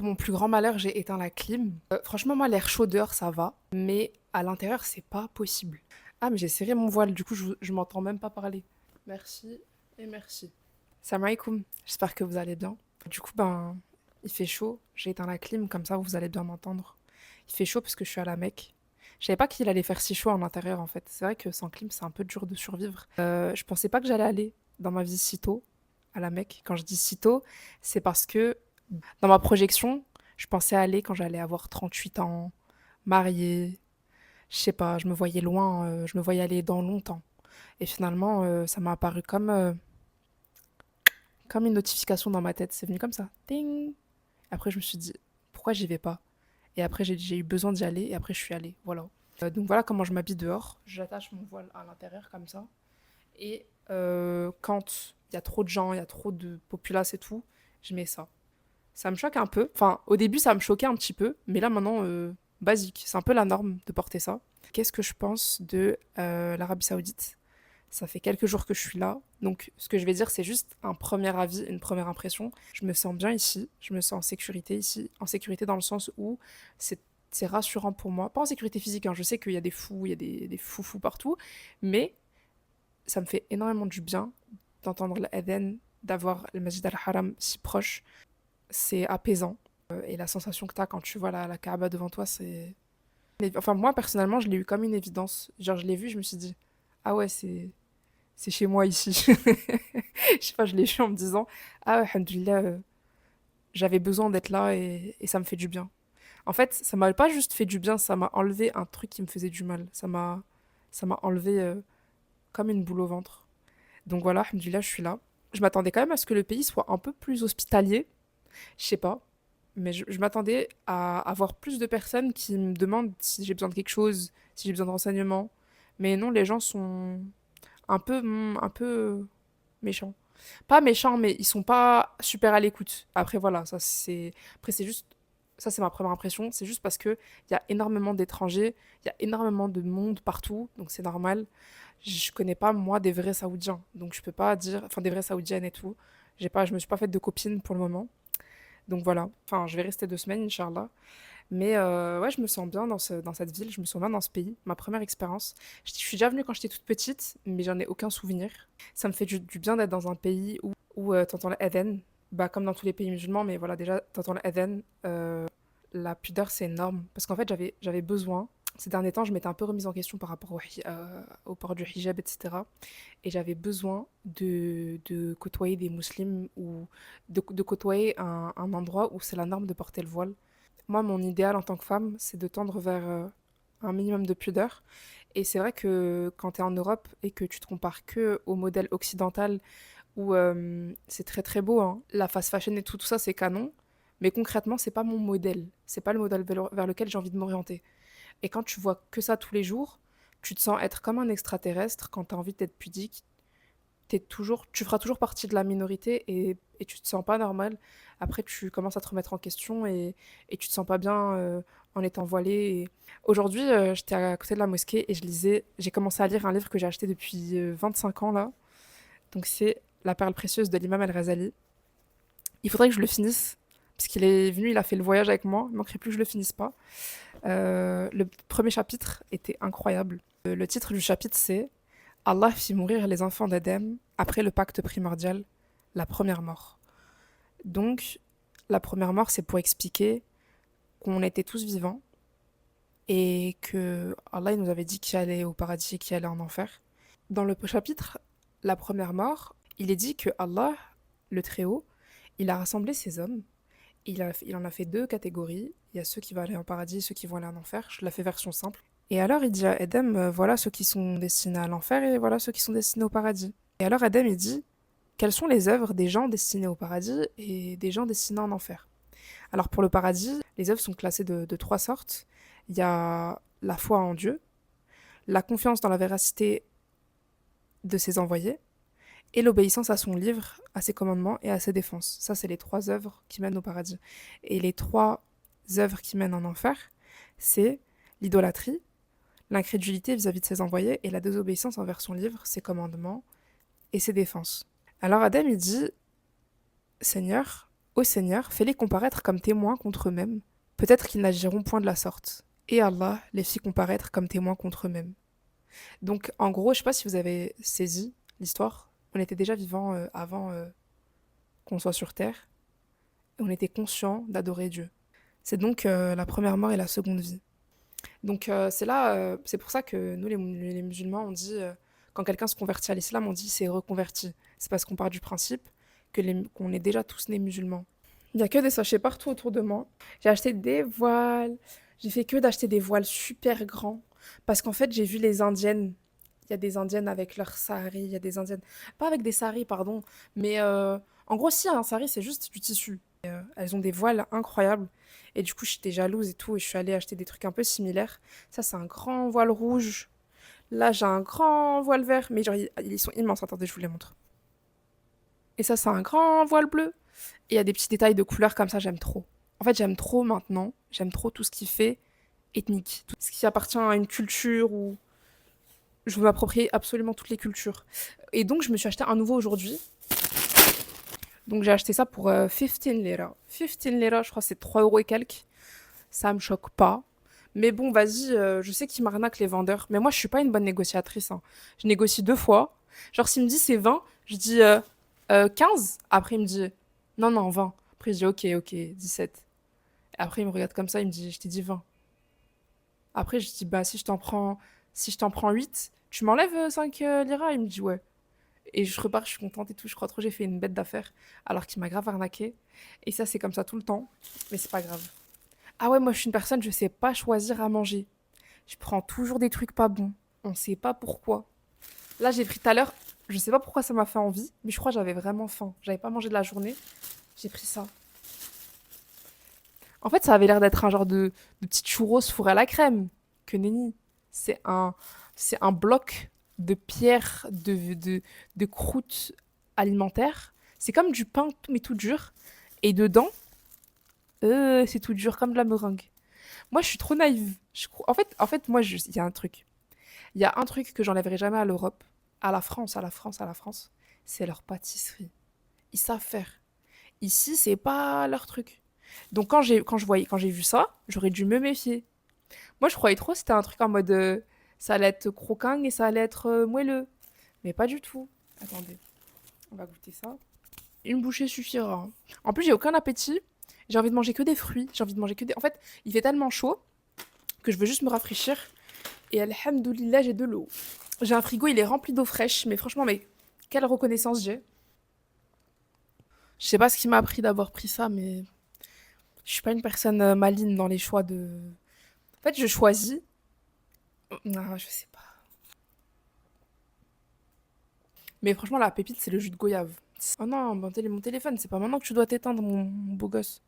Pour mon plus grand malheur, j'ai éteint la clim. Franchement, moi, l'air chaud dehors, ça va. Mais à l'intérieur, c'est pas possible. Ah, mais j'ai serré mon voile, du coup, je m'entends même pas parler. Merci et merci. Salam alaikum, j'espère que vous allez bien. Du coup, ben, il fait chaud. J'ai éteint la clim, comme ça, vous allez bien m'entendre. Il fait chaud parce que je suis à la Mecque. Je savais pas qu'il allait faire si chaud en intérieur, en fait. C'est vrai que sans clim, c'est un peu dur de survivre. Je pensais pas que j'allais aller dans ma vie si tôt à la Mecque. Quand je dis si tôt, c'est parce que dans ma projection, je pensais aller quand j'allais avoir 38 ans, mariée. Je sais pas, je me voyais loin, je me voyais aller dans longtemps. Et finalement, ça m'a apparu comme une notification dans ma tête. C'est venu comme ça. Ting. Après, je me suis dit, pourquoi j'y vais pas? Et après, j'ai eu besoin d'y aller et après, je suis allée. Voilà. Donc voilà comment je m'habille dehors. J'attache mon voile à l'intérieur comme ça. Et quand il y a trop de gens, il y a trop de populace et tout, je mets ça. Ça me choque un peu. Enfin, au début, ça me choquait un petit peu, mais là maintenant, basique. C'est un peu la norme de porter ça. Qu'est-ce que je pense de l'Arabie Saoudite? Ça fait quelques jours que je suis là, donc ce que je vais dire, c'est juste un premier avis, une première impression. Je me sens bien ici, je me sens en sécurité ici, en sécurité dans le sens où c'est c'est rassurant pour moi. Pas en sécurité physique, hein. Je sais qu'il y a des fous, il y a des fous partout, mais ça me fait énormément du bien d'entendre l'adhan, d'avoir le Masjid al-Haram si proche. C'est apaisant. Et la sensation que tu as quand tu vois la Kaaba devant toi, c'est... Enfin, moi, personnellement, je l'ai eu comme une évidence. Genre, je l'ai vu, je me suis dit, ah ouais, c'est chez moi ici. Je sais pas, je l'ai vu en me disant, ah ouais, alhamdoulilah, j'avais besoin d'être là et ça me fait du bien. En fait, ça m'a pas juste fait du bien, ça m'a enlevé un truc qui me faisait du mal. Ça m'a enlevé comme une boule au ventre. Donc voilà, alhamdoulilah, je suis là. Je m'attendais quand même à ce que le pays soit un peu plus hospitalier. Je sais pas, mais je m'attendais à avoir plus de personnes qui me demandent si j'ai besoin de quelque chose, si j'ai besoin de renseignements. Mais non, les gens sont un peu méchants. Pas méchants, mais ils sont pas super à l'écoute. Après, voilà, après, c'est juste. Ça, c'est ma première impression. C'est juste parce qu'il y a énormément d'étrangers, il y a énormément de monde partout, donc c'est normal. Je connais pas, moi, des vrais Saoudiens. Donc, je peux pas dire. Enfin, des vraies Saoudiennes et tout. Je me suis pas faite de copine pour le moment. Donc voilà, enfin je vais rester 2 semaines, Inch'Allah. Mais ouais, je me sens bien dans cette ville, je me sens bien dans ce pays. Ma première expérience. Je suis déjà venue quand j'étais toute petite, mais j'en ai aucun souvenir. Ça me fait du bien d'être dans un pays où t'entends l'adhan, bah, comme dans tous les pays musulmans, mais voilà, déjà, t'entends l'adhan. La pudeur, c'est énorme. Parce qu'en fait, j'avais besoin. Ces derniers temps, je m'étais un peu remise en question par rapport au port du hijab, etc. Et j'avais besoin de côtoyer des musulmans ou de côtoyer un endroit où c'est la norme de porter le voile. Moi, mon idéal en tant que femme, c'est de tendre vers un minimum de pudeur. Et c'est vrai que quand tu es en Europe et que tu te compares que au modèle occidental où c'est très très beau, hein, la fast fashion et tout ça, c'est canon. Mais concrètement, c'est pas mon modèle. C'est pas le modèle vers lequel j'ai envie de m'orienter. Et quand tu vois que ça tous les jours, tu te sens être comme un extraterrestre quand tu as envie d'être pudique. Tu feras toujours partie de la minorité et tu te sens pas normal. Après, tu commences à te remettre en question et tu te sens pas bien en étant voilée. Aujourd'hui, j'étais à côté de la mosquée et j'ai commencé à lire un livre que j'ai acheté depuis 25 ans là. Donc c'est La perle précieuse de l'imam Al-Ghazali. Il faudrait que je le finisse parce qu'il est venu, il a fait le voyage avec moi. Il manquerait plus que je le finisse pas. Le premier chapitre était incroyable. Le titre du chapitre c'est Allah fit mourir les enfants d'Adam après le pacte primordial, la première mort. Donc, la première mort, c'est pour expliquer qu'on était tous vivants et que Allah il nous avait dit qu'il allait au paradis et qu'il allait en enfer. Dans le chapitre, la première mort, il est dit que Allah, le Très-Haut, il a rassemblé ces hommes. Il en a fait deux catégories. Il y a ceux qui vont aller en paradis et ceux qui vont aller en enfer. Je la fais version simple. Et alors il dit à Adam, voilà ceux qui sont destinés à l'enfer et voilà ceux qui sont destinés au paradis. Et alors Adam il dit, quelles sont les œuvres des gens destinés au paradis et des gens destinés en enfer? Alors pour le paradis, les œuvres sont classées de trois sortes. Il y a la foi en Dieu, la confiance dans la véracité de ses envoyés et l'obéissance à son livre, à ses commandements et à ses défenses. Ça, c'est les trois œuvres qui mènent au paradis. Et les trois œuvres qui mènent en enfer, c'est l'idolâtrie, l'incrédulité vis-à-vis de ses envoyés et la désobéissance envers son livre, ses commandements et ses défenses. Alors Adam, il dit, Seigneur, Ô Seigneur, fais-les comparaître comme témoins contre eux-mêmes. Peut-être qu'ils n'agiront point de la sorte. Et Allah les fit comparaître comme témoins contre eux-mêmes. Donc, en gros, je sais pas si vous avez saisi l'histoire. On était déjà vivants avant qu'on soit sur Terre. Et on était conscient d'adorer Dieu. C'est donc la première mort et la seconde vie. Donc, c'est là, c'est pour ça que nous, les musulmans, on dit, quand quelqu'un se convertit à l'islam, on dit c'est reconverti. C'est parce qu'on part du principe qu'on est déjà tous nés musulmans. Il y a que des sachets partout autour de moi. J'ai acheté des voiles. J'ai fait que d'acheter des voiles super grands. Parce qu'en fait, j'ai vu les indiennes. Il y a des indiennes avec leurs saris. Il y a des indiennes. Pas avec des saris, pardon. Mais en gros, si, un sari, c'est juste du tissu. Elles ont des voiles incroyables. Et du coup, j'étais jalouse et tout. Et je suis allée acheter des trucs un peu similaires. Ça, c'est un grand voile rouge. Là, j'ai un grand voile vert. Mais genre, ils sont immenses. Attendez, je vous les montre. Et ça, c'est un grand voile bleu. Et il y a des petits détails de couleurs comme ça, j'aime trop. En fait, j'aime trop maintenant. J'aime trop tout ce qui fait ethnique. Tout ce qui appartient à une culture ou je veux m'approprier absolument toutes les cultures. Et donc, je me suis acheté un nouveau aujourd'hui. Donc, j'ai acheté ça pour 15 lira. 15 lira, je crois que c'est 3 euros et quelques. Ça me choque pas. Mais bon, vas-y, je sais qu'ils m'arnaquent les vendeurs. Mais moi, je suis pas une bonne négociatrice, hein. Je négocie deux fois. Genre, s'il me dit c'est 20, je dis 15. Après, il me dit non, non, 20. Après, je dis ok, ok, 17. Et après, il me regarde comme ça, il me dit je t'ai dit 20. Après, je dis bah, si je t'en prends 8, tu m'enlèves 5 liras? Il me dit ouais. Et je repars, je suis contente et tout. Je crois trop que j'ai fait une bête d'affaires. Alors qu'il m'a grave arnaqué. Et ça, c'est comme ça tout le temps. Mais c'est pas grave. Ah ouais, moi je suis une personne, je sais pas choisir à manger. Je prends toujours des trucs pas bons. On sait pas pourquoi. Là, j'ai pris tout à l'heure, je sais pas pourquoi ça m'a fait envie, mais je crois que j'avais vraiment faim. J'avais pas mangé de la journée. J'ai pris ça. En fait, ça avait l'air d'être un genre de petit churros fourré à la crème. Que nenni. C'est un, c'est un bloc de pierre, de croûte alimentaire. C'est comme du pain, mais tout dur. Et dedans, c'est tout dur comme de la meringue. Moi, je suis trop naïve. En fait, moi, il y a un truc. Il y a un truc que j'enlèverai jamais à l'Europe, à la France, à la France, à la France, c'est leur pâtisserie. Ils savent faire. Ici, c'est pas leur truc. Donc quand j'ai vu ça, j'aurais dû me méfier. Moi, je croyais trop que c'était un truc en mode ça allait être croquant et ça allait être moelleux, mais pas du tout. Attendez, on va goûter ça. Une bouchée suffira, hein. En plus, j'ai aucun appétit. J'ai envie de manger que des fruits. J'ai envie de manger que des. En fait, il fait tellement chaud que je veux juste me rafraîchir. Et alhamdoulilah, j'ai de l'eau. J'ai un frigo, il est rempli d'eau fraîche, mais franchement, mais quelle reconnaissance j'ai. Je sais pas ce qui m'a appris d'avoir pris ça, mais je suis pas une personne maligne dans les choix de. En fait, je choisis. Non, je sais pas. Mais franchement, la pépite, c'est le jus de goyave. Oh non, mon téléphone, c'est pas maintenant que tu dois t'éteindre, mon beau gosse.